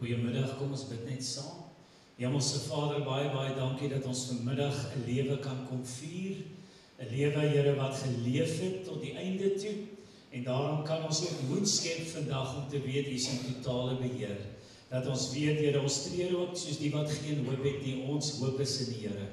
Goeiemiddag, kom ons bid net saam. Hemelse Vader, baie dankie dat ons vanmiddag 'n lewe kan kom vier. 'n Lewe, Here, wat geleef het tot die einde toe. En daarom kan ons ook moed skep vandag om te weet, U is in totale beheer. Dat ons weet, Here, ons tree ook soos die wat geen hoop het nie, ons hoop is in die Here.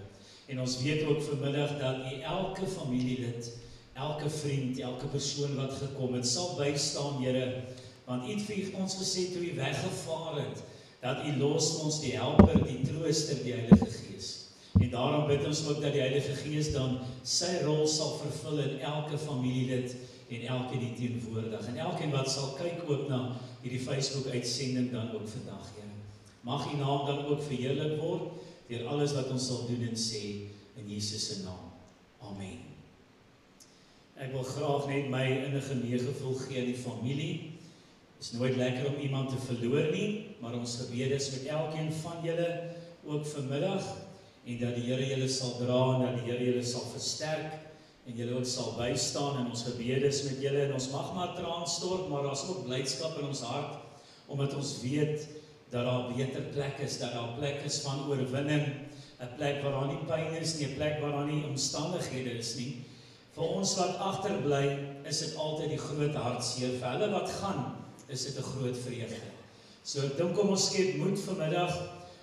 En ons weet ook vanmiddag dat U elke familielid, elke vriend, elke persoon wat gekom het, sal bystaan, Here. Want U het vir ons gesê toe U weggevaar het, dat U los ons die helper, die trooster, die Heilige Gees. En daarom bid ons ook dat die Heilige Gees dan sy rol sal vervul in elke familielid en elke die teenwoordig. En elkeen wat sal kyk ook na hierdie Facebook-uitsending dan ook vandag, Here. Mag U naam dan ook verheerlik word deur alles wat ons sal doen en sê in Jesus se naam. Amen. Ek wil graag net my innige meegevoel gee aan die familie. Het is nooit lekker om iemand te verloor nie, maar ons gebede is met elkeen van julle ook vanmiddag, en dat die Here julle sal dra, en dat die Here julle sal versterk, en julle ook sal bystaan, en ons gebede is met julle, en ons mag maar traan stort, maar daar is ook blydskap in ons hart, omdat ons weet, dat daar 'n beter plek is, dat daar 'n plek is van oorwinning, 'n plek waar daar nie pyn is nie, 'n plek waar daar nie omstandighede is nie. Vir ons wat agterbly, is dit altyd die groot hartseer, vir hulle wat gaan, is dit 'n groot vreugde. So ek dink kom ons skep moed vanmiddag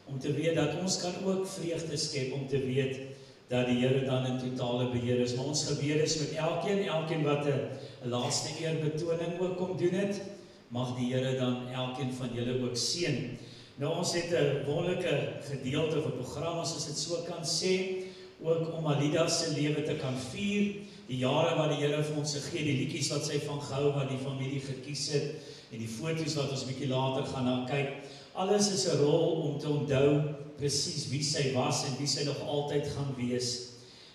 om te weet dat ons kan ook vreugde skep om te weet dat die Here dan in totale beheer is. Maar ons gebede is met elkeen wat 'n laaste eerbetoning ook kom doen het, mag die Here dan elkeen van julle ook seën. Nou ons het 'n wonderlike gedeelte of 'n program, as ons dit so kan sê, ook om Alida se lewe te kan vier, die jare wat die Here vir ons gegee, die liedjies wat sy van gehou, wat die familie gekies het, en die foto's wat ons bietjie later gaan na kyk. Alles is 'n rol om te onthou presies wie sy was en wie sy nog altyd gaan wees.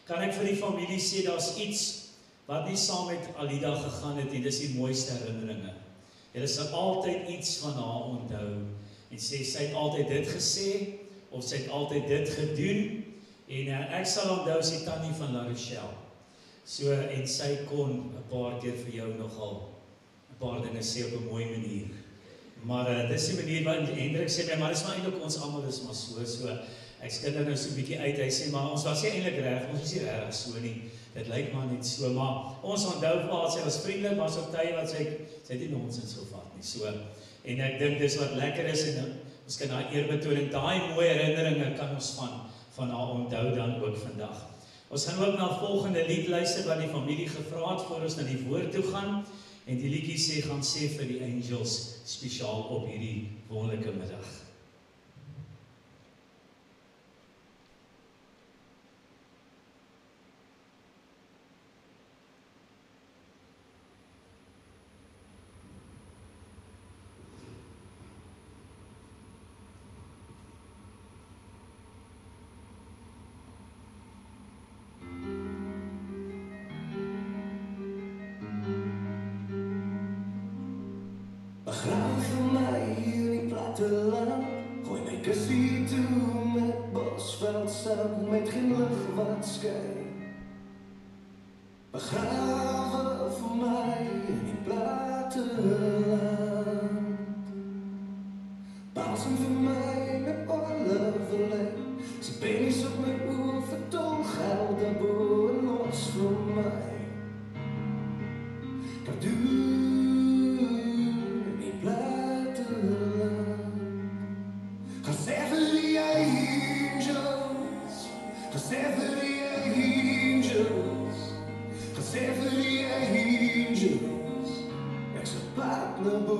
Kan ek vir die familie sê, daar's iets wat nie saam met Alida gegaan het, en dis die mooiste herinneringe. Julle sal altyd iets van haar onthou, en sê, sy het altyd dit gesê, of sy het altyd dit gedoen, en ek sal onthou sy tannie van La Rochelle. So, en sy kon 'n paar keer vir jou nogal 'n paar dinge sê op 'n mooi manier. Maar dis die manier wat Hendrik sê, maar dis maar eintlik ons almal is maar so, ek skinder nou so 'n bietjie uit, hy sê, maar ons was nie eintlik reg, ons is nie reg so nie, dit lyk maar net so, maar ons onthou maar, sy was vriendelik, maar so tye wat sy het nie nonsens gevat nie, so, en ek dink dis wat lekker is, en ons kan daai eerbetoning, daai mooi herinneringe kan ons van haar onthou dan ook vandag. Ons gaan ook na volgende lied luister wat die familie gevra het voor ons na die woord toe gaan, en die liedjie sê, gaan sê vir die angels spesiaal op hierdie wonderlike middag. Gooi my kussie toe met bosveld sand, met geen lig wat skyn. Begrawe vir my in die platteland. Balsam vir my met oliverlei, sy pennies op my oor vir tolgeld daarbo en los vir my. Kadoe in die platteland. Cause for the angels, cause for the angels, cause for the angels, ek se pad na bo.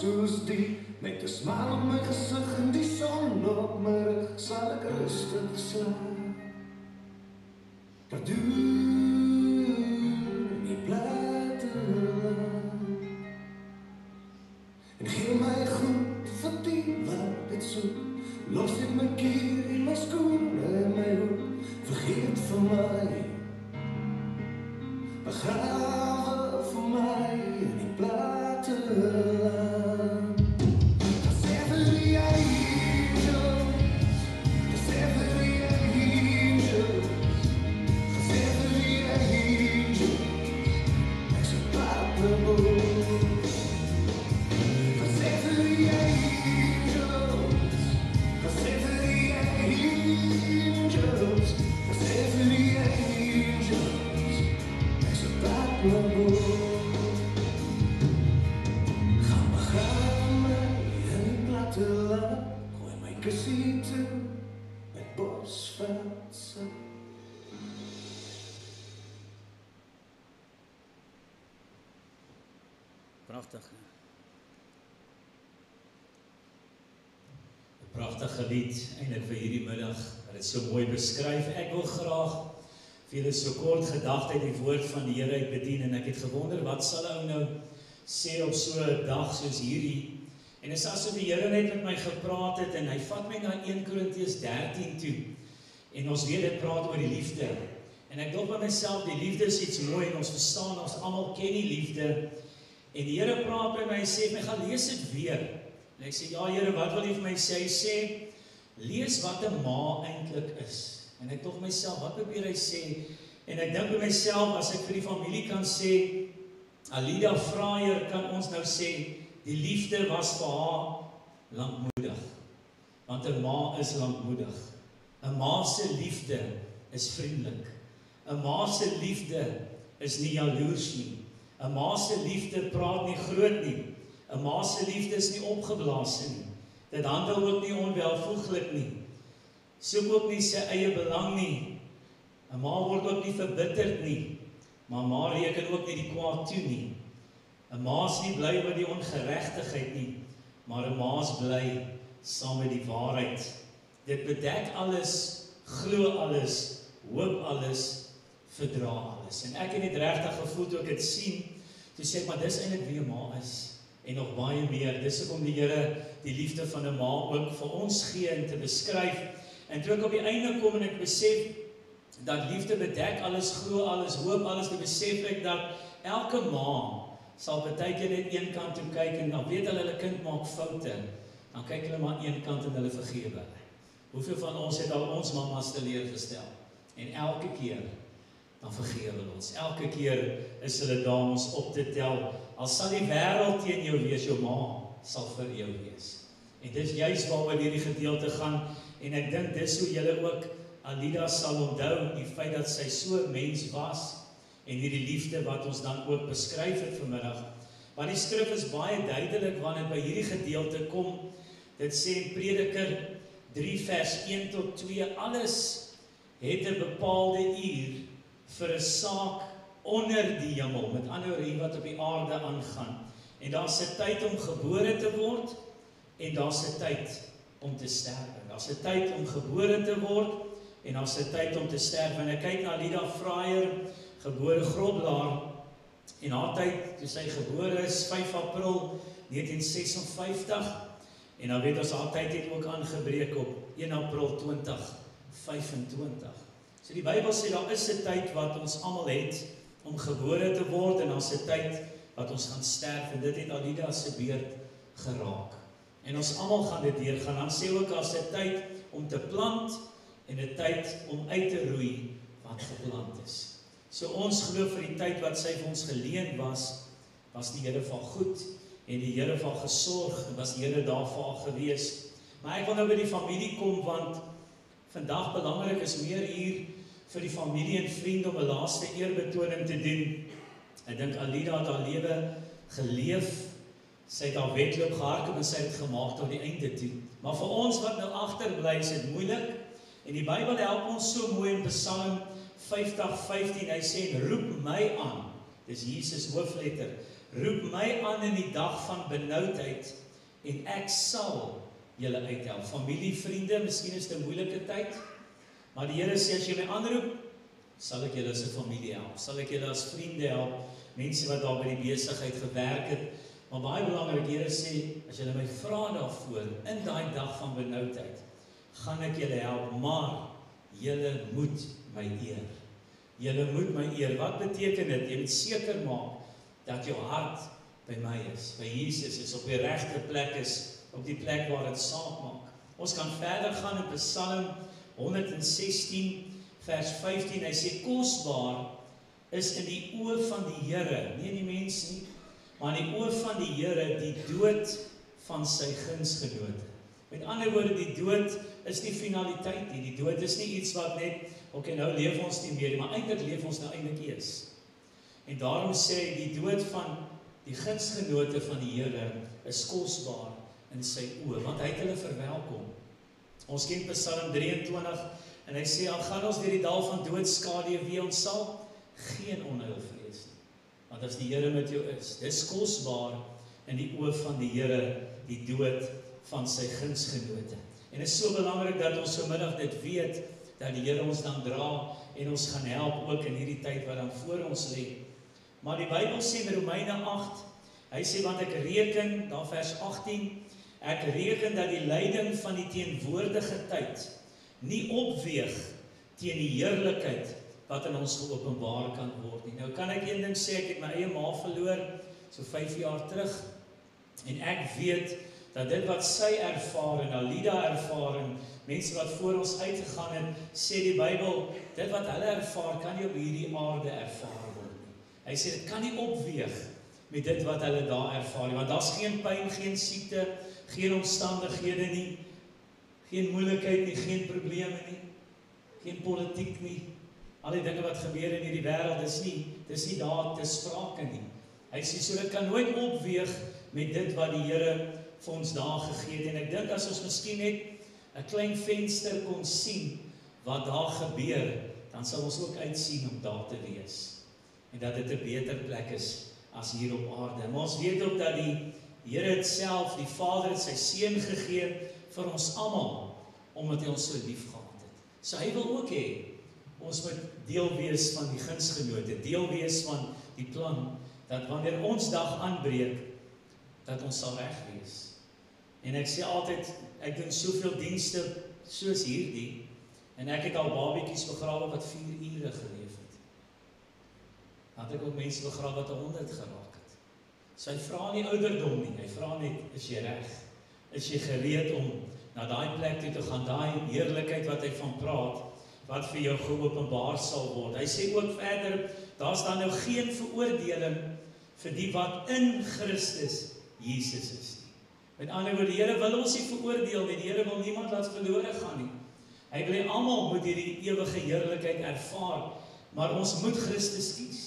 soos die, met 'n smaal op my gesig en die son op my rug, sal ek rustig slaap. Pardoen in die platteland, en gee my goed vir die wat dit soek. Los net my kier en my skoene en my hoed, vergeet vir my, begrawe vir my in die platteland. Cause every angel, cause every angel, cause every angel makes a platteland. Cause every angels, cause every angels, cause every angels makes a platteland. Gaan begrawe in die platteland, gooi my kussie toe met bosveldse. Pragtig. 'n Pragtige lied eintlik vir hierdie middag, wat dit so mooi beskryf. Ek wil graag vir julle so kort gedagte uit die woord van die Here uit bedien, en ek het gewonder, wat sal ou nou sê op so 'n dag soos hierdie? En dit is asof die Here net met my gepraat het, en hy vat my na 1 Korintiërs 13 toe. En ons weet dit praat oor die liefde. En ek dink by myself, die liefde is iets mooi, en ons verstaan, ons almal ken die liefde. En die Here praat by my en sê, "My gaan lees dit weer." En ek sê, "Ja Here, wat wil U vir my sê?" Hy sê, "Lees wat 'n ma eintlik is." En ek dink myself, wat probeer hy sê? En ek dink by myself, as ek vir die familie kan sê, Alida Fraier kan ons nou sê, die liefde was vir haar lankmoedig. Want 'n ma is lankmoedig. 'n Ma se liefde is vriendelik. 'n Ma se liefde is nie jaloers nie. 'n Ma se liefde praat nie groot nie. 'n Ma se liefde is nie opgeblaas nie. Dit handel ook nie onwelvoeglik nie. Soek ook nie sy eie belang nie. 'n Ma word ook nie verbitterd nie. Maar 'n ma reken ook nie die kwaad toe nie. 'n Ma is nie bly oor die ongeregtigheid nie, maar 'n ma is bly saam met die waarheid. Dit bedek alles, glo alles, hoop alles, verdra alles. En ek het dit regtig gevoel toe ek dit sien, toe sê ek, maar dis eintlik wie 'n ma is. En nog baie meer. Dis hoekom die Here die liefde van 'n ma ook vir ons gee en te beskryf. En toe ek op die einde kom en ek besef dat liefde bedek alles, glo alles, hoop alles, dan besef ek dat elke ma sal baie keer net een kant toe kyk, en dan weet hulle kind maak foute, dan kyk hulle maar een kant en hulle vergewe. Hoeveel van ons het al ons mamas teleurgestel? En elke keer dan vergewe ons. Elke keer is hulle daar om ons op te tel. Al sal die wêreld teen jou wees, jou ma sal vir jou wees. En dis juist waaroor hierdie gedeelte gaan, en ek dink dis hoe julle ook Alida sal onthou, die feit dat sy so 'n mens was, en hierdie liefde wat ons dan ook beskryf het vanmiddag. Maar die skrif is baie duidelik wanneer by hierdie gedeelte kom. Dit sê in Prediker 3 vers 1 tot 2, alles het 'n bepaalde uur vir 'n saak onder die hemel, met ander woorde wat op die aarde aangaan. En daar's 'n tyd om gebore te word, en daar's 'n tyd om te sterwe. Daar's 'n tyd om gebore te word, en daar's 'n tyd om te sterwe. En ek kyk na Alida Fraier, gebore Groblaar, en haar tyd, toe sy gebore is, 5 April 1956, en dan weet ons, haar tyd het ook aangebreek op 1 April 2025. So die Bybel sê, daar is 'n tyd wat ons almal het om gebore te word, en daar's 'n tyd wat ons gaan sterf, en dit het Alida se beurt geraak. En ons almal gaan dit deurgaan. Dan sê ook, as 'n tyd om te plant, en 'n tyd om uit te roei wat geplant is. So ons glo vir die tyd wat sy vir ons geleen was die Here van goed, en die Here van gesorg, en was die Here daar vir haar gewees. Maar ek wil nou by die familie kom, want vandag belangrik is meer hier vir die familie en vriende om 'n laaste eerbetoning te doen. Ek dink Alida het haar lewe geleef, sy het haar wedloop gehardloop en sy het gemaak tot die einde toe. Maar vir ons wat nou agterbly, is dit moeilik, en die Bybel help ons so mooi in Psalm 50:15, hy sê, roep my aan, dis Jesus hoofletter, roep my aan in die dag van benoudheid en ek sal julle uithelp. Familie, vriende, miskien is dit 'n moeilike tyd, maar die Here sê as jy my aanroep, sal ek julle as 'n familie help, sal ek julle as vriende help, mense wat daar by die besigheid gewerk het, maar baie belangrik, die Here sê, as julle my vra daarvoor, in daai dag van benoudheid, gaan ek julle help, maar julle moet my eer. Julle moet my eer. Wat beteken dit? Jy moet seker maak dat jou hart by my is, by Jesus is, op die regte plek is, op die plek waar dit saak maak. Ons kan verder gaan in Psalm 116 vers 15, hy sê, kosbaar is in die oë van die Here, nie in die mens nie, maar in die oë van die Here, die dood van sy gunsgenote. Met ander woorde, die dood is nie finaliteit nie, die dood is nie iets wat net, okay, nou leef ons nie meer, maar eintlik leef ons nou eintlik eers. En daarom sê hy, die dood van die gunsgenote van die Here is kosbaar in sy oë, want hy het hulle verwelkom. Ons ken Psalm 23, en hy sê, al gaan ons deur die dal van doodskade, wie ons sal geen onheil vrees nie. Want as die Here met jou is, dis kosbaar in die oë van die Here, die dood van sy gunsgenote. En dit is so belangrik dat ons vanmiddag dit weet, dat die Here ons dan dra, en ons gaan help ook in hierdie tyd wat dan voor ons lê. Maar die Bybel sê in Romeine 8, hy sê, want ek reken, dan vers 18, ek reken dat die lyding van die teenwoordige tyd nie opweeg teen die heerlikheid wat in ons geopenbaar kan word nie. Nou kan ek een ding sê, ek het my eie ma verloor, so 5 jaar terug, en ek weet dat dit wat sy ervaar en Alida ervaar en mense wat voor ons uitgegaan het, sê die Bybel, dit wat hulle ervaar, kan nie op hierdie aarde ervaar word nie. Hy sê, dit kan nie opweeg met dit wat hulle daar ervaar nie, want daar is geen pyn, geen siekte, geen omstandighede nie, geen moeilikheid nie, geen probleme nie, geen politiek nie, al die dinge wat gebeur in hierdie wêreld, dis nie daar te sprake nie. Hy sê, so dit kan nooit opweeg met dit wat die Here vir ons daar gegee het, en ek dink as ons miskien net 'n klein venster kon sien wat daar gebeur, dan sal ons ook uitsien om daar te wees, en dat dit 'n beter plek is as hier op aarde. Maar ons weet ook dat die Here het self, die Vader het sy seun gegee vir ons almal, omdat hy ons so lief gehad het. So hy wil ook hê, ons moet deel wees van die gunsgenote, deel wees van die plan, dat wanneer ons dag aanbreek, dat ons sal reg wees. En ek sê altyd, ek doen soveel dienste soos hierdie, en ek het al babetjies begrawe wat 4 ure geleef het. Dan het ek ook mense begrawe wat 100 geraak het. So hy vra nie ouderdom nie, hy vra net, is jy reg? Is jy gereed om na daai plek toe te gaan, daai heerlikheid wat hy van praat, wat vir jou geopenbaar sal word. Hy sê ook verder, daar is dan nou geen veroordeling vir die wat in Christus Jesus is nie. Met ander woorde, die Here wil ons nie veroordeel nie, die Here wil niemand laat verlore gaan nie. Hy wil hê almal moet hierdie ewige heerlikheid ervaar, maar ons moet Christus kies.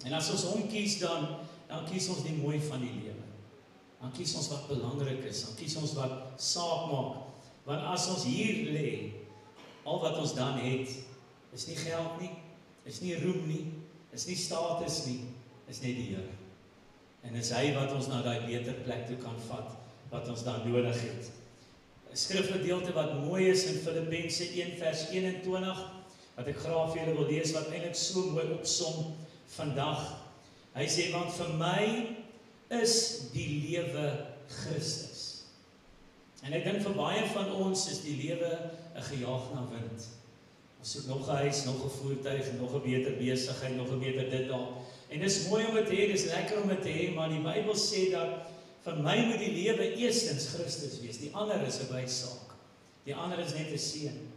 En as ons hom kies, dan kies ons die mooi van die lewe. Dan kies ons wat belangrik is, dan kies ons wat saak maak. Want as ons hier lê, al wat ons dan het, is nie geld nie, is nie roem nie, is nie status nie, is net die Here. En is hy wat ons na daai beter plek toe kan vat, wat ons dan nodig het. 'n Skrifgedeelte wat mooi is in Filippense 1 vers 21, wat ek graag vir julle wil lees, wat eintlik so mooi opsom vandag. Hy sê, want vir my is die lewe Christus. En ek dink vir baie van ons is die lewe 'n gejaag na wind. Ons soek nog 'n huis, nog 'n voertuig, nog 'n beter besigheid, nog 'n beter dit daar. En dis mooi om dit te hê, dis lekker om dit te hê, maar die Bybel sê dat vir my moet die lewe eerstens Christus wees. Die ander is 'n bysaak. Die ander is net 'n seën.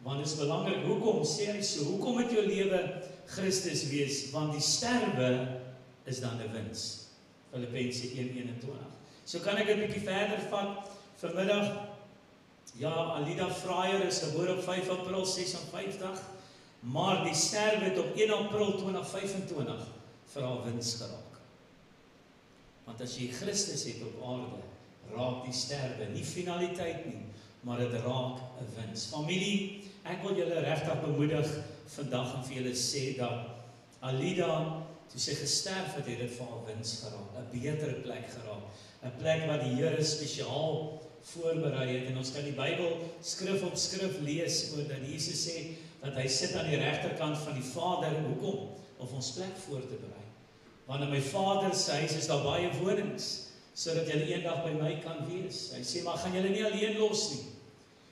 Want dit is belangrik, hoekom sê hy so? Hoekom moet jou lewe Christus wees? Want die sterwe is dan 'n wins. Filippense 1:21. So kan ek 'n bietjie verder vat vanmiddag. Ja, Alida Fraier is gebore op 5 April 56, maar die sterwe het op 1 April 2025 vir haar wins geraak. Want as jy Christus het op aarde, raak die sterwe nie finaliteit nie, maar dit raak 'n wins. Familie, ek wil julle regtig bemoedig vandag en vir julle sê dat Alida toe sy gesterf het, het dit vir haar wins geraak, 'n beter plek geraak, 'n plek wat die Here spesiaal voorberei het. En ons kan die Bybel skrif op skrif lees oor dat Jesus sê dat hy sit aan die regterkant van die Vader. Hoekom? Om ons plek voor te berei. Want in my Vader se huis is daar baie wonings, sodat julle eendag by my kan wees. Hy sê, maar gaan julle nie alleen los nie.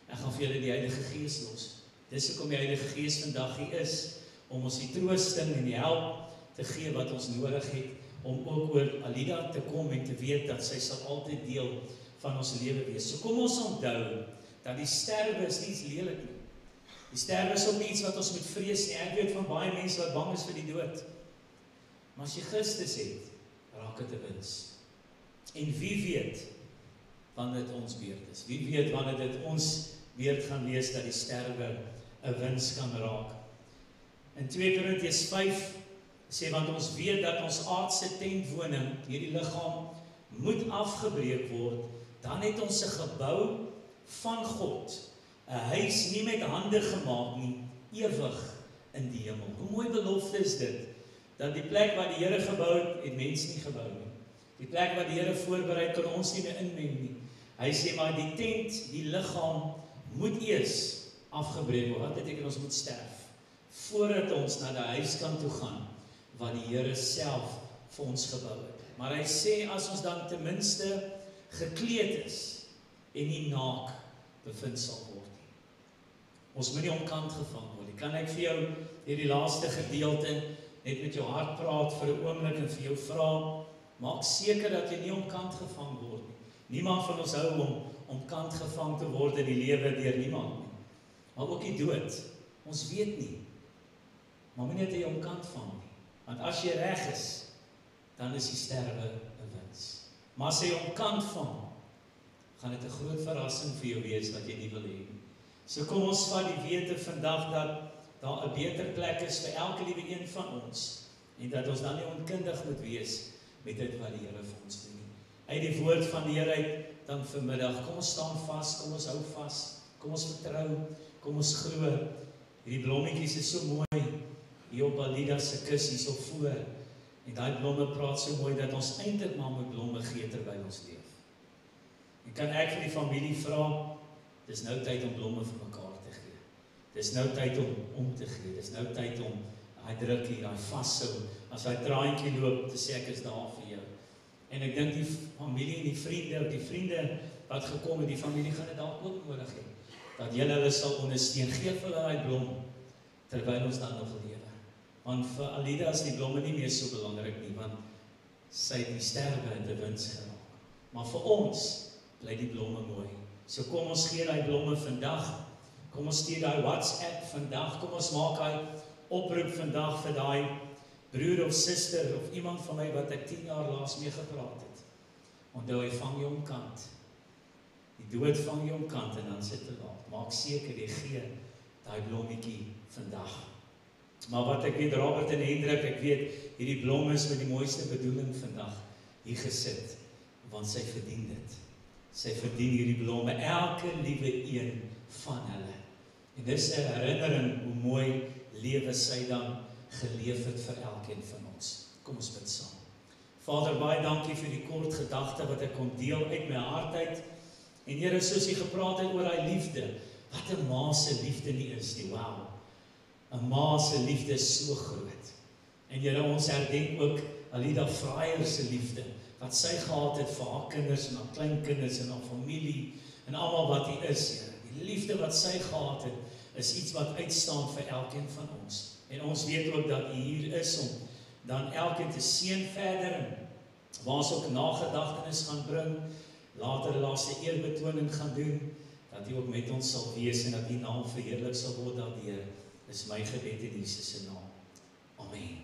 Ek gaan vir julle die Heilige Gees los. Dis hoekom die Heilige Gees vandag hier is, om ons die troosting en die help te gee wat ons nodig het, om ook oor Alida te kom en te weet dat sy sal altyd deel van ons lewe wees. So kom ons onthou, dat die sterwe is nie iets lelik nie. Die sterwe is ook nie iets wat ons moet vrees nie. Ek weet van baie mense wat bang is vir die dood. Maar as jy Christus het, raak dit 'n wins. En wie weet, wanneer dit ons beurt is. Wie weet, wanneer dit ons beurt gaan wees, dat die sterwe 'n wins kan raak. In 2 Korintiërs 5 sê, want ons weet dat ons aardse tentwoning, hierdie liggaam, moet afgebreek word, dan het ons 'n gebou van God, 'n huis nie met hande gemaak nie, ewig in die hemel. Hoe mooi belofte is dit, dat die plek wat die Here gebou het, het mens nie gebou nie. Die plek wat die Here voorberei, kan ons nie meer inmeng nie. Hy sê, maar die tent, die liggaam, moet eers afgebreek word. Wat beteken ons moet sterf, voordat ons na die huis kan toe gaan, wat die Here self vir ons gebou het. Maar hy sê, as ons dan ten minste gekleed is, en nie naak bevind sal word nie. Ons moet nie omkant gevang word nie. Kan ek vir jou hierdie laaste gedeelte net met jou hart praat vir 'n oomblik en vir jou vra, maak seker dat jy nie omkant gevang word nie. Niemand van ons hou om omkant gevang te word in die lewe deur niemand nie. Maar ook die dood. Ons weet nie. Maar moenie dat jy omkant vang nie. Want as jy reg is, dan is die sterwe 'n wins. Maar as jy omkant vang, gaan dit 'n groot verrassing vir jou wees wat jy nie wil hê nie. So kom ons vat die wete vandag dat daar 'n beter plek is vir elke liewe een van ons, en dat ons dan nie onkundig moet wees met dit wat die Here vir ons doen nie. Uit die woord van die Here uit, dan vanmiddag, kom ons staan vas, kom ons hou vas, kom ons vertrou, kom ons glo. Hierdie blommetjies is so mooi, hier op Alida se kus, hier so voor, en daai blomme praat so mooi, dat ons eintlik maar moet blomme gee terwyl ons leef. En kan ek vir die familie vra, dis nou tyd om blomme vir mekaar te gee. Dis nou tyd om te gee. Dis nou tyd om daai drukkie, daai vashou, as hy traantjie loop, te sê ek is daar vir jou. En ek dink die familie en die vriende wat gekom het, die familie gaan dit dalk ook nodig hê. Dat julle hulle sal ondersteun, gee vir hulle daai blom, terwyl ons dan nog lewe. Want vir Alida is die blomme nie meer so belangrik nie, want sy het die sterwe in die wins geraak. Maar vir ons bly die blomme mooi. So kom ons gee daai blomme vandag, kom ons stuur daai WhatsApp vandag, kom ons maak daai oproep vandag vir daai broer of suster of iemand van my wat ek 10 jaar laas mee gepraat het. Onthou, hy vang jou omkant. Die dood vang jou omkant en dan sit te laat. Maak seker jy gee daai blommetjie vandag. Maar wat ek weet, Robert en Hendrik, ek weet, hierdie blom is met die mooiste bedoeling vandag hier gesit, want sy verdien dit. Sy verdien hierdie blomme, elke liewe een van hulle. En dis 'n herinnering hoe mooi lewe sy dan geleef het vir elkeen van ons. Kom ons bid saam. Vader, baie dankie vir die kort gedagte wat ek kon deel uit my hart uit. En Here, soos jy gepraat het oor daai liefde, wat 'n ma se liefde nie is nie, wow. 'n Ma se liefde is so groot. En Here, ons herdenk ook Alida Fraier se liefde, wat sy gehad het vir haar kinders en haar kleinkinders en haar familie en almal wat hier is, Here. Die liefde wat sy gehad het, is iets wat uitstaan vir elkeen van ons. En ons weet ook dat U hier is om dan elkeen te seën verder, en waar ons ook nagedagtenis gaan bring, later die laaste eerbetoning gaan doen, dat U ook met ons sal wees en dat U naam verheerlik sal word daardeur. Dis my gebed in Jesus se naam. Amen.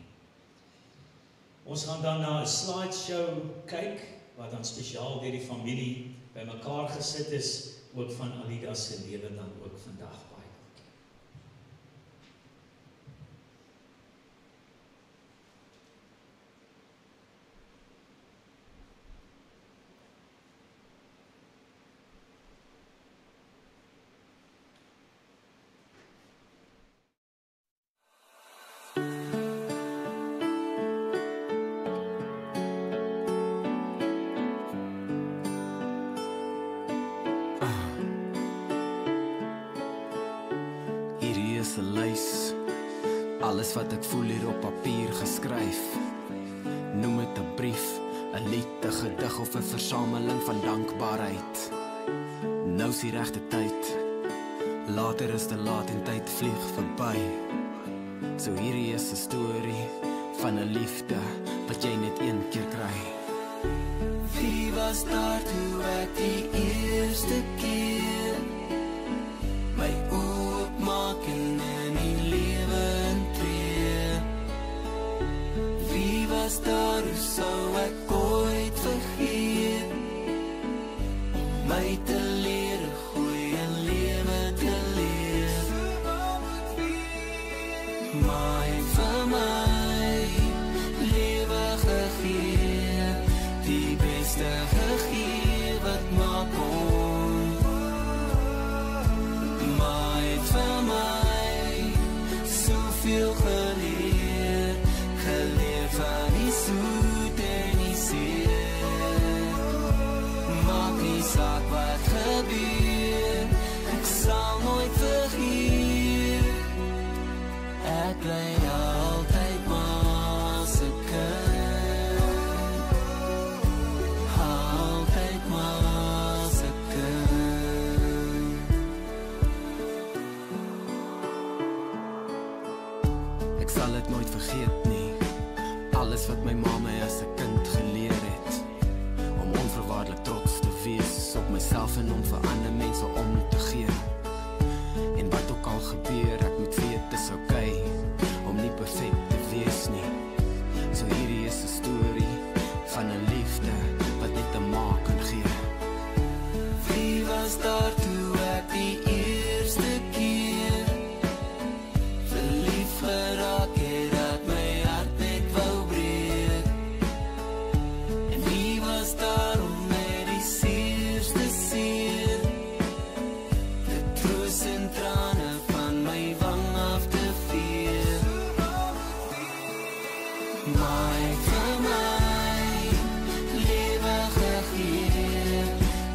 Ons gaan dan na 'n slideshow kyk, wat dan spesiaal deur die familie bymekaar gesit is, ook van Alida se lewe dan ook vandag. is 'n lys. Alles wat ek voel hier op papier geskryf. Noem dit 'n brief, 'n lied, 'n gedig of 'n versameling van dankbaarheid. Nou is die regte tyd. Later is te laat en tyd vlieg verby. So hierdie is 'n storie van 'n liefde wat jy net een keer kry. Wie was daar toe ek die eerste keer my oopmaak en in die lewe intree? Wie was daar, hoe sou ek ooit vergeet om my te leer 'n goeie lewe te leef? Maar vir my lewe gegee, die beste gegee wat maar kon. Maar vir my soveel geleer, geleer van die soet en die seer. Maak nie saak wat gebeur, ek sal nooit vergeet. Ek bly altyd maar se kind, altyd maar se kind. Ek sal dit nooit vergeet nie, alles wat my ma my as 'n kind geleer het, om onvoorwaardelik trots te wees op myself en om vir ander mense om te gee. En wat ook al gebeur, ek moet weet dit is okay om nie perfek te wees nie. So hierdie is 'n storie van 'n liefde wat net 'n ma kan gee. Wie was daar toe ek die eerste keer verlief geraak het dat my hart net wou breek? En wie was daar om my die seerste seer te troos en trane van my wang af te vee? Maar vir my lewe gegee,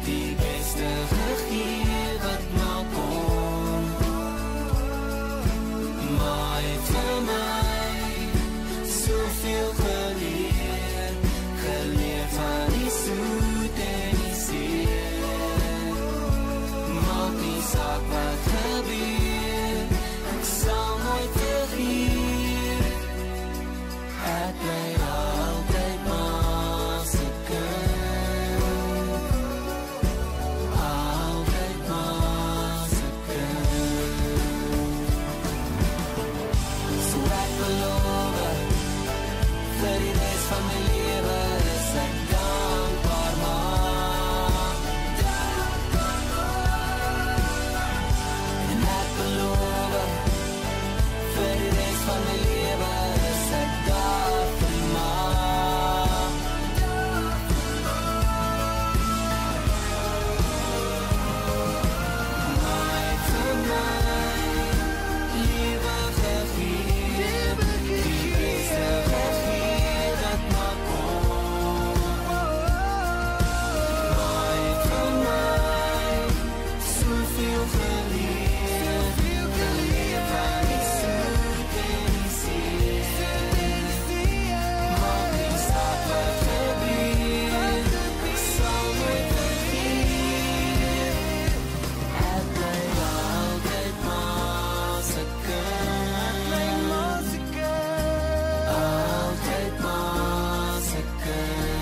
die beste gegee wat maar kon. Maar vir my soveel geleer, geleer van die soet en die seer. Maak nie saak wat gebeur, ek sal nooit vergeet. Ek bly altyd maar se kind, altyd maar se kind. So ek beloof, vir die res van my lewe is ek dankbaar maar. En ek beloof, vir die res van my lewe is ek daar vir maar. Maar vir my lewe gegee, die beste gegee dat maar kon. Maar vir my soveel geleer, geleer van die soet en die seer. Maak nie saak wat gebeur, ek sal nooit vergeet. Ek bly altyd maar se kind, altyd maar se kind, altyd maar se kind,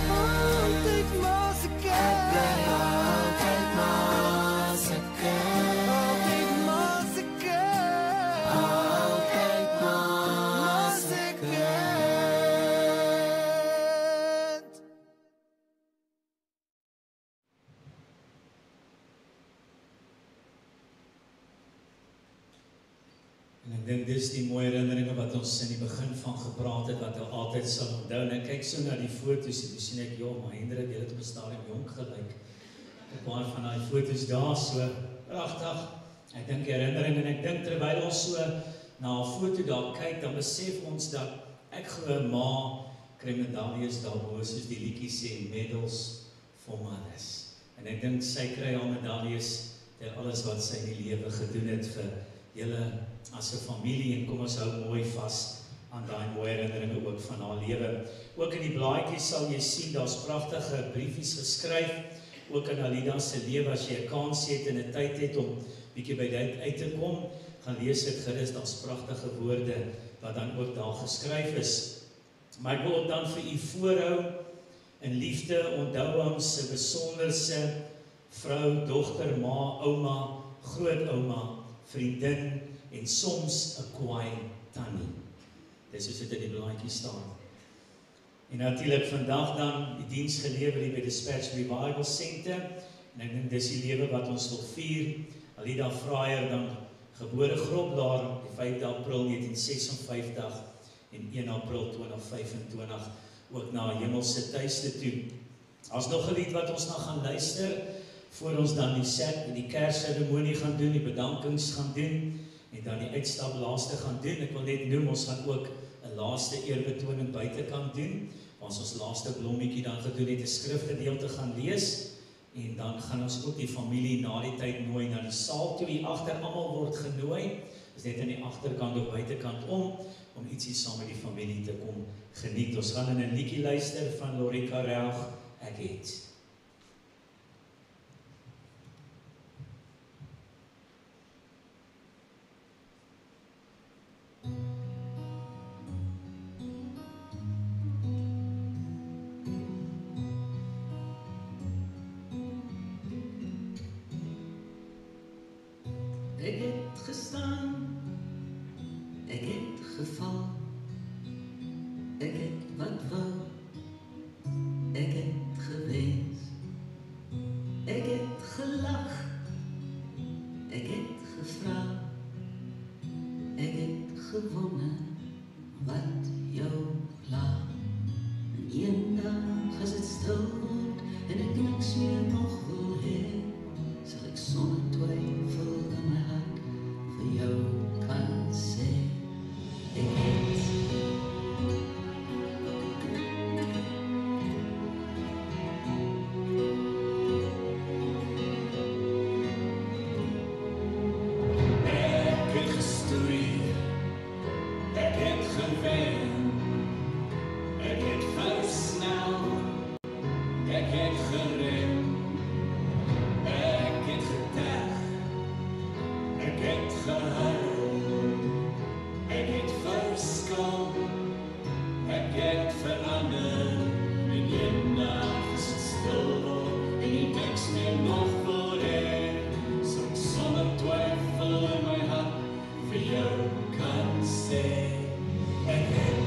altyd maar se kind. Ek bly altyd maar se kind, altyd maar se kind, altyd maar se kind. En ek dink dis die mooi herinneringe wat ons in die begin van gepraat het, wat ons altyd sal onthou. En ek kyk so na die foto's en toe sien ek, joh, maar Hendrik, jy het op 'n stadium jonk gelyk. 'n Paar van daai foto's daar, so pragtig. Ek dink herinnering, en ek dink terwyl ons so na 'n foto daar kyk, dan besef ons dat ek glo ma kry medaljes daarbo, soos die liedjie sê, medals for mothers. En ek dink sy kry haar medaljes ter alles wat sy in die lewe gedoen het vir julle as 'n familie en kom ons hou mooi vas aan daai mooi herinneringe ook van haar lewe. Ook in die blaadjies sal jy sien, daar's pragtige briefies geskryf, ook in Alida se lewe. As jy 'n kans het en 'n tyd het om bietjie by dit uit te kom, gaan lees dit gerus, daar's pragtige woorde wat dan ook daar geskryf is. Maar ek wil ook dan vir u voorhou in liefde onthou ons se besonderse vrou, dogter, ma, ouma, grootouma, vriendin en soms 'n kwaai tannie. Dis soos dit in die blaadjie staan. En natuurlik vandag dan die diens gelewer hier by Dispatch Revival Center. En ek dink dis die lewe wat ons wil vier. Alida Fraier dan gebore Groblaar die 5de April 1956 en 1 April 2025 ook na hemelse tuiste toe. Daar's nog 'n lied wat ons nou gaan luister voor ons dan die Kersseremonie gaan doen, die bedankings gaan doen en dan die uitstap laaste gaan doen. Ek wil net noem, ons gaan ook 'n laaste eerbetoning buitekant doen, waar ons laaste blommetjie dan gedoen het, 'n skrifgedeelte gaan lees, en dan gaan ons ook die familie na die tyd nooi na die saal toe. Hier agter almal word genooi, is net aan die agterkant of buitekant om ietsie saam met die familie te kom geniet. Ons gaan in 'n liedjie luister van Lorika Raug, Ek het. Ek het gestaan, ek het geval, ek het wat wou, ek het gewees, ek het gelag, ek het gevra, ek het gewonne wat jou pla. En eendag as dit stil word en ek niks meer nog wil hê, sal ek sonder twyfel in my hart vir jou kan sê, ek het. Ek het gestoei, ek het gewen, ek het versnel, ek het gerem. Ek het gedag, ek het gehuil, ek het verskil, ek het verander, en eendag as het stil word, en die niks meer nog wil hê, sal ek sonder twyfel in my hart vir jou kan sê, ek het.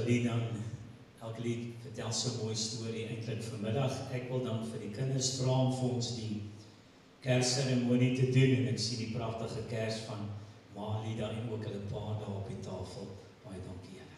Dan, elke lied vertel so 'n mooi storie eintlik vanmiddag. Ek wil dan vir die kinders vra om vir ons die Kersseremonie te doen en ek sien die pragtige kers van Ma Alida en ook hulle pa daar op die tafel. Baie dankie julle.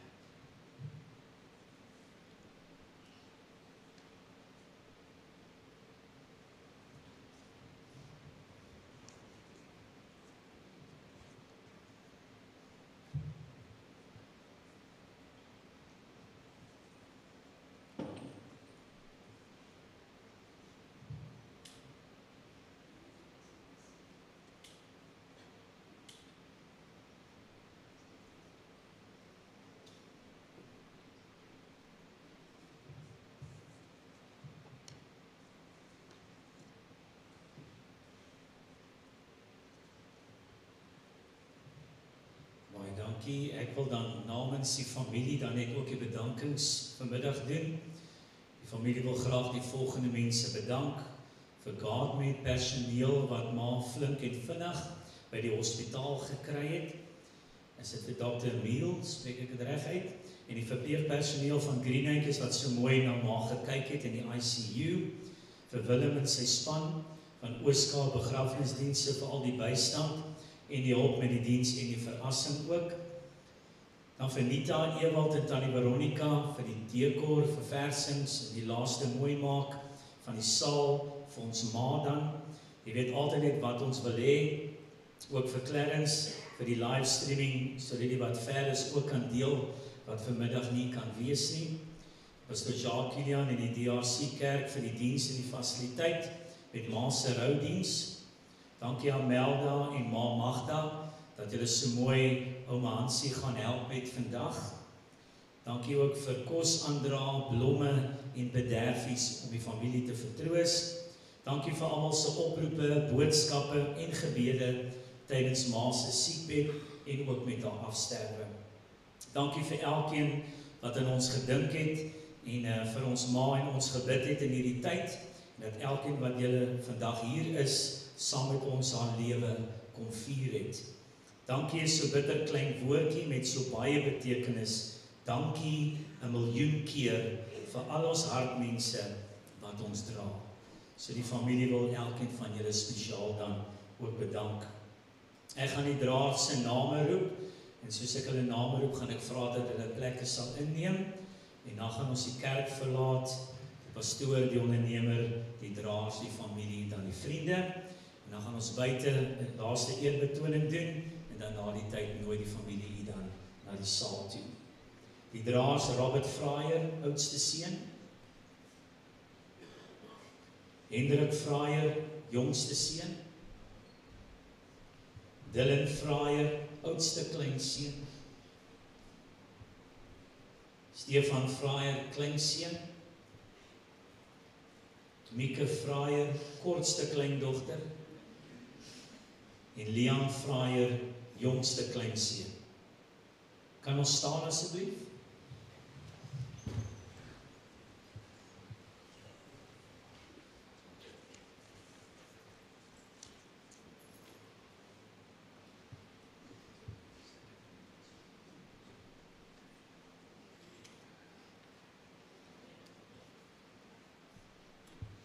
Dankie. Ek wil dan namens die familie dan net ook die bedankings vanmiddag doen. Die familie wil graag die volgende mense bedank. Vir GuardMed personeel wat maar flink en vinnig by die hospitaal gekry het. Is dit vir Dr. Emile, spreek ek dit reg uit? En die verpleegpersoneel van Greenacres wat so mooi na ma gekyk het in die ICU. Vir Willem en sy span van Ooskaap begrafnisdienste vir al die bystand en die hulp met die diens en die verrassing ook. Dan vir Nita, Ewald en Tannie Veronica vir die dekor, verversings en die laaste mooi maak van die saal vir ons ma dan. Jy weet altyd net wat ons wil hê. Ook vir Clarence, vir die livestreaming, sodat die wat ver is ook kan deel wat vanmiddag nie kan wees nie. Pastor Jacques Kilian en die DRC Kerk vir die diens en die fasiliteit met ma se roudiens. Dankie aan Melda en ma Magda dat julle so mooi ouma Hansie gaan help met vandag. Dankie ook vir kos aandra, blomme en bederfies om die familie te vertroos. Dankie vir almal se oproepe, boodskappe en gebede tydens ma se siekbed en ook met haar afsterwe. Dankie vir elkeen wat aan ons gedink het en vir ons ma en ons gebid het in hierdie tyd en dat elkeen wat julle vandag hier is saam met ons haar lewe kom vier het. Dankie is so bitter klein woordjie met so baie betekenis. Dankie 'n miljoen keer vir al ons hartmense wat ons dra. So die familie wil elkeen van julle spesiaal dan ook bedank. Ek gaan die draers se name roep en soos ek hulle name roep, gaan ek vra dat hulle plekke sal inneem en dan gaan ons die kerk verlaat, die pastoor, die ondernemer, die draers, die familie, dan die vriende en dan gaan ons buite 'n laaste eerbetoning doen en dan na die tyd nooi die familie hier dan na die saal toe. Die draers, Robert Fraier, oudste seun, Hendrik Fraier, jongste seun, Dylan Fraier, oudste kleinseun, Stefan Fraier, kleinseun, Mieke Fraier, kortste kleindogter, en Leon Fraier, jongste kleinseun. Kan ons staan asseblief?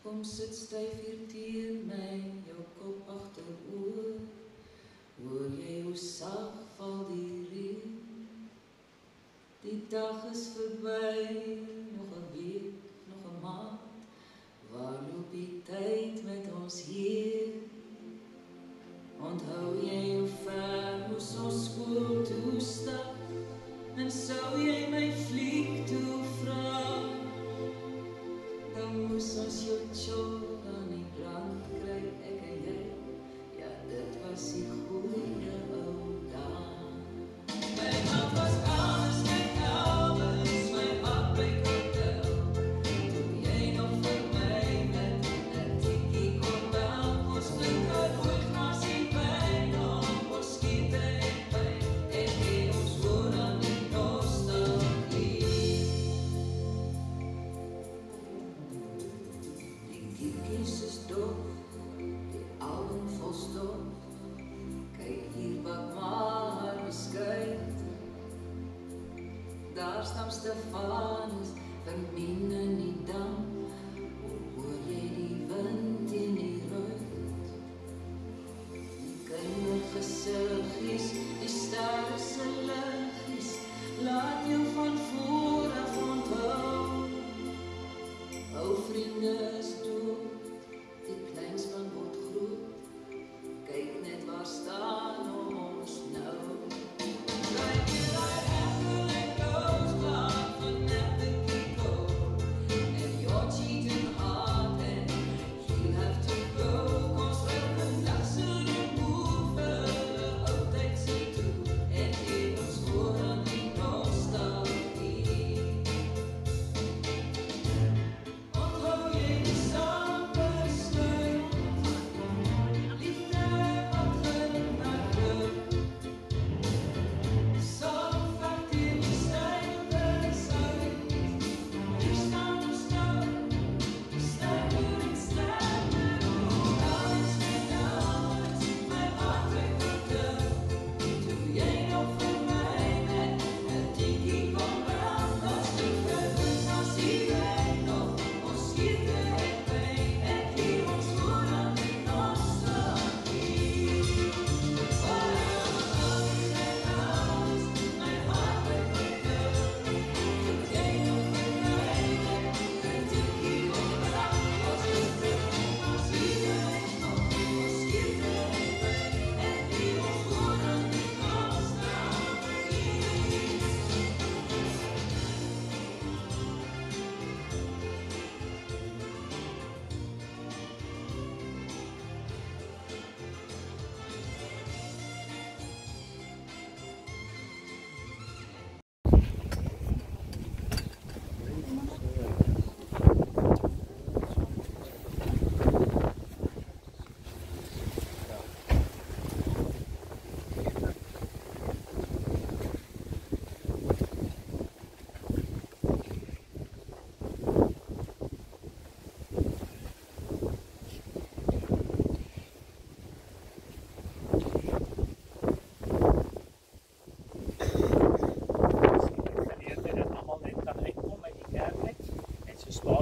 Kom sit styf hier teen my, jou kop agteroor. Hoor jy hoe sag val die reën? Die dag is verby, nog 'n week, nog 'n maand. Waar loop die tyd met ons hier? Onthou jy hoe ver moes ons skool toe stap? En sou jy my fliek toe vra? Dan moes ons jou tjol aan die brand kry, ek en jy. Ja, dit was die goeie ou dae. My hart was alles, my Elvis, my heartbreak hotel. Toe jy nog vir my met 'n tikkie kon bel, ons flikker ooit na sien pyn, ons skiete en pyn, en gee ons woord aan die nostalgie. Die kies is doof, die album vol stof. Kyk hier wat maar beskuit. Daar staan Stefanus, vermien in die dam. Hoor jy die wind in die ruit? Die kindergesiggies, die sterre se liggies, laat jou van voor af onthou. Ou vriende is dood, die kleinspan word groot. Kyk net waar staan ons nou. Kyk hier daai apple and rose plant van net the Kiko. And you're cheating hard and you have to go. Cause we're the luxury move vir 'n ou tyd se toe. En gee ons voor aan die nostalgie.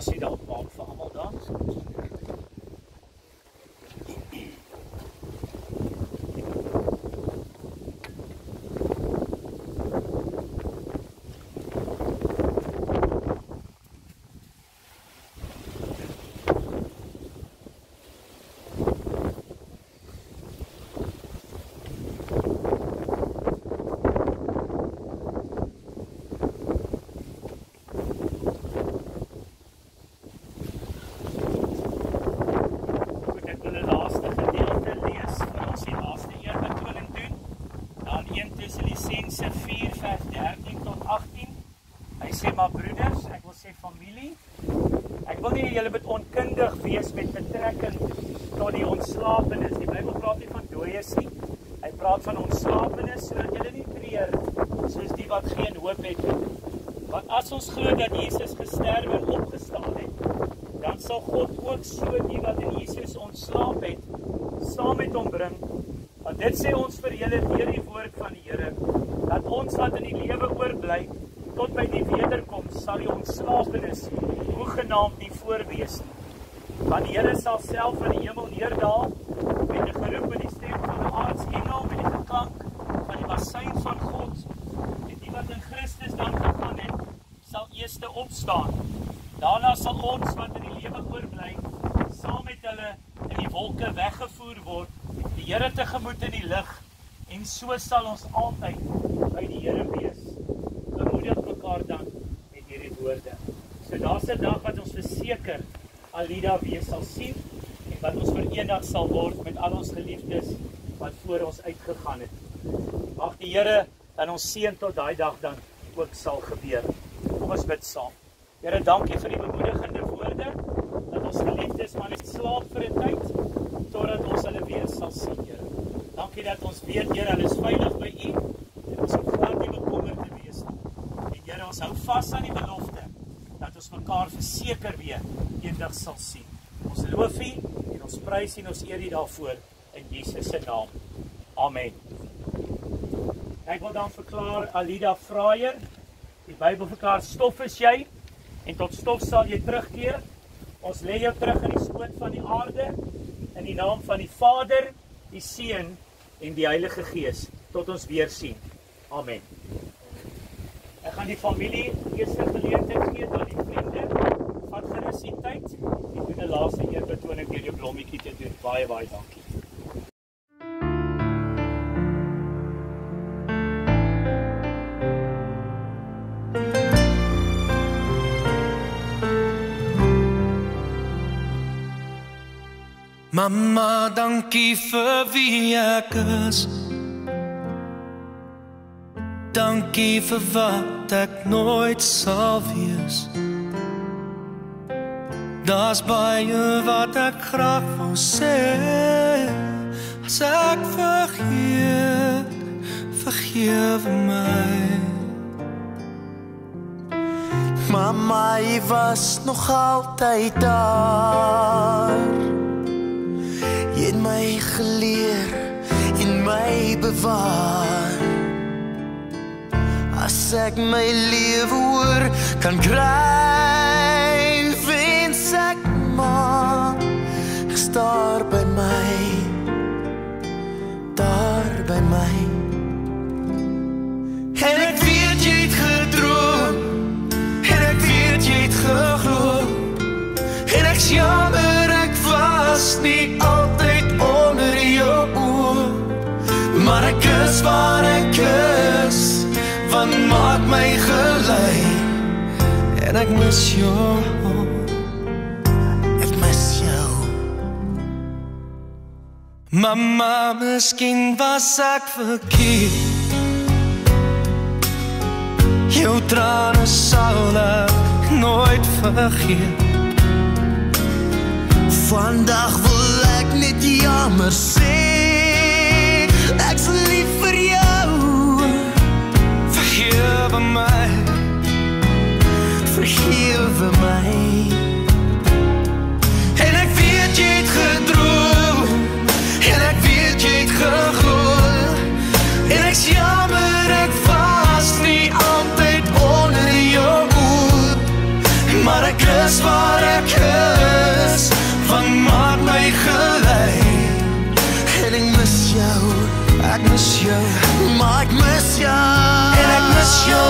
spasie daar maak vir almal dan. Julle moet onkundig wees met betrekking tot die ontslapenis. Die Bybel praat nie van dooies nie. Hy praat van ontslapenis, sodat julle nie treur soos die wat geen hoop het. Want as ons glo dat Jesus gesterf en opgestaan het, dan sal God ook so die wat in Jesus ontslaap het, saam met hom bring. Want dit sê ons vir julle deur die woord van die Here, dat ons wat in die lewe oorbly, tot by die wederkoms sal die ontslapenis hoegenaamd nie voorwees nie. Want die Here sal self van die hemel neerdaal met 'n geroep en die stem van 'n aartsengel met die geklank van die bassein van God. En die wat in Christus dan gegaan het, sal eerste opstaan. Daarna sal ons wat in die lewe oorbly, saam met hulle in die wolke weggevoer word, die Here tegemoet in die lig, en so sal ons altyd by die Here wees. Bemoedig mekaar dan met hierdie woorde. So daar's 'n dag wat ons verseker Alida weer sal sien en wat ons verenig sal word met al ons geliefdes wat voor ons uitgegaan het. Mag die Here dan ons seën tot daai dag dan ook sal gebeur. Kom ons bid saam. Here, dankie vir die bemoedigende woorde dat ons geliefdes maar net slaap vir 'n tyd totdat ons hulle weer sal sien, Here. Dankie dat ons weet, Here, hulle is veilig by U en ons hoef glad nie bekommerd te wees nie. En Here, ons hou vas aan die belofte dat ons mekaar verseker weer eendag sal sien. Ons loof U en ons prys en ons eer U daarvoor in Jesus se naam. Amen. Ek wil dan verklaar Alida Fraier. Die Bybel verklaar, stof is jy en tot stof sal jy terugkeer. Ons lê jou terug in die skoot van die aarde in die naam van die Vader, die Seun en die Heilige Gees. Tot ons weer sien. Amen. Ek gaan die familie eerste geleentheid gee aan die vriende. Vat gerus die tyd en doen 'n laaste eerbetoning deur jou blommetjie te doen. Baie dankie. Mama, dankie vir wie ek is. Dankie vir wat ek nooit sal wees. Daar's baie wat ek graag wou sê. As ek vergeet, vergewe my. Mama, jy was nog altyd daar. Jy het my geleer en my bewaar. As ek my lewe oor kan kry, wens ek maar is daar by my, daar by my. En ek weet jy het gedroom, en ek weet jy het geglo, en ek's jammer ek was nie altyd onder jou oor, maar ek is waar ek is, want maak my gelei, en ek mis jou, ek mis jou. Mama, miskien was ek verkeerd, jou trane sal ek nooit vergeet. Vandag wil ek net jammer sê, ek's lief vir jou. Vergewe my, vergewe my. En ek weet jy het gedroom, en ek weet jy het geglo, en ek's jammer ek was nie altyd onder jou oor, maar ek is waar Ek mis jou, maar ek mis jou en ek mis jou.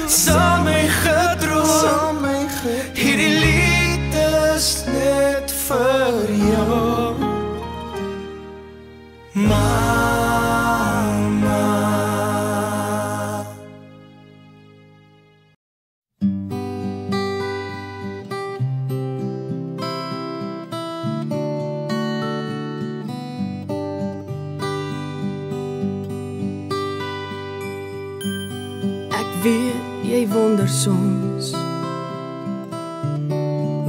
Saam my gedroom, hierdie lied is net vir jou, Mama. Ek weet jy wonder soms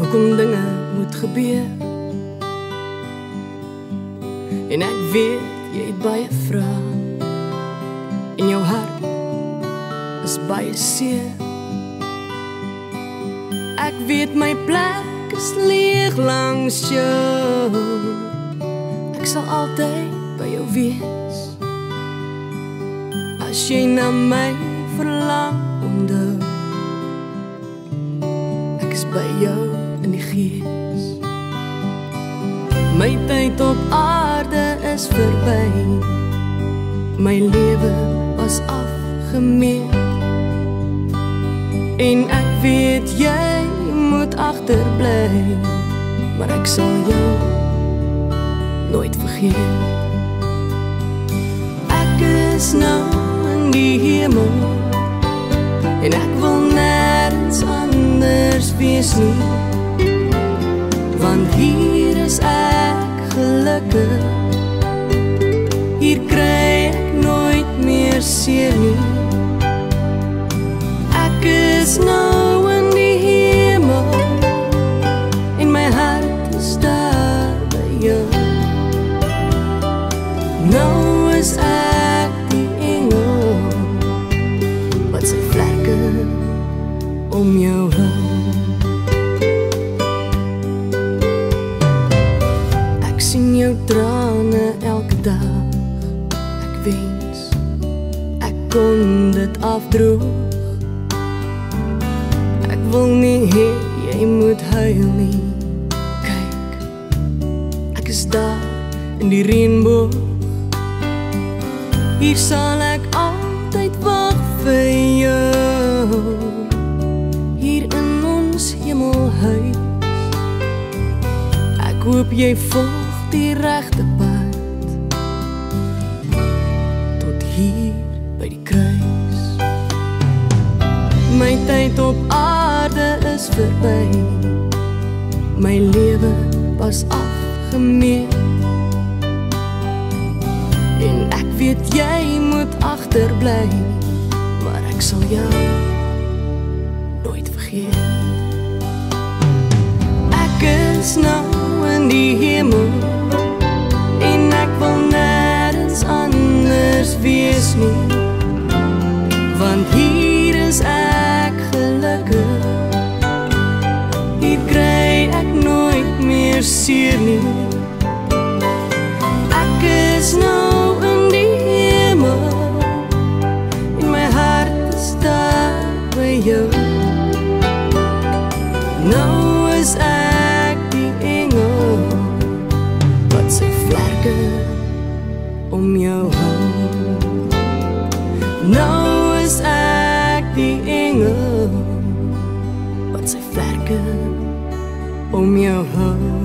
hoekom dinge moet gebeur, en ek weet jy het baie vrae en jou hart is baie seer. Ek weet my plek is leeg langs jou, ek sal altyd by jou wees. As jy na my verlang onthou, ek is by jou in die gees. My tyd op aarde is verby, my lewe was afgemeet, en ek weet jy moet agterbly, maar ek sal jou nooit vergeet. Ek is nou in die hemel, en ek wil nergens anders wees nie, want hier is ek gelukkig, hier kry ek nooit meer seer nie. Ek is nou in die hemel, en my hart is daar by jou. Nou is ek die engel wat sy vlerke om jou hou. Ek sien jou trane elke dag, ek wens ek kon dit afdroog. Ek wil nie hê jy moet huil nie, kyk, ek is daar in die reënboog. Hier sal ek altyd wag vir jou, hier in ons hemelhuis. Ek hoop jy volg die regte pad, tot hier by die kruis. My tyd op aarde is verby, my lewe was afgemeet, en ek weet jy moet agterbly, maar ek sal jou nooit vergeet. Ek is nou in die hemel, en ek wil nergens anders wees nie, want hier is ek gelukkig, hier kry ek nooit meer seer nie. Ek is nou in die hemel, en my hart is daar by jou. Nou is ek die engel wat sy vlerke om jou hou. Nou is ek die engel wat sy vlerke om jou hou.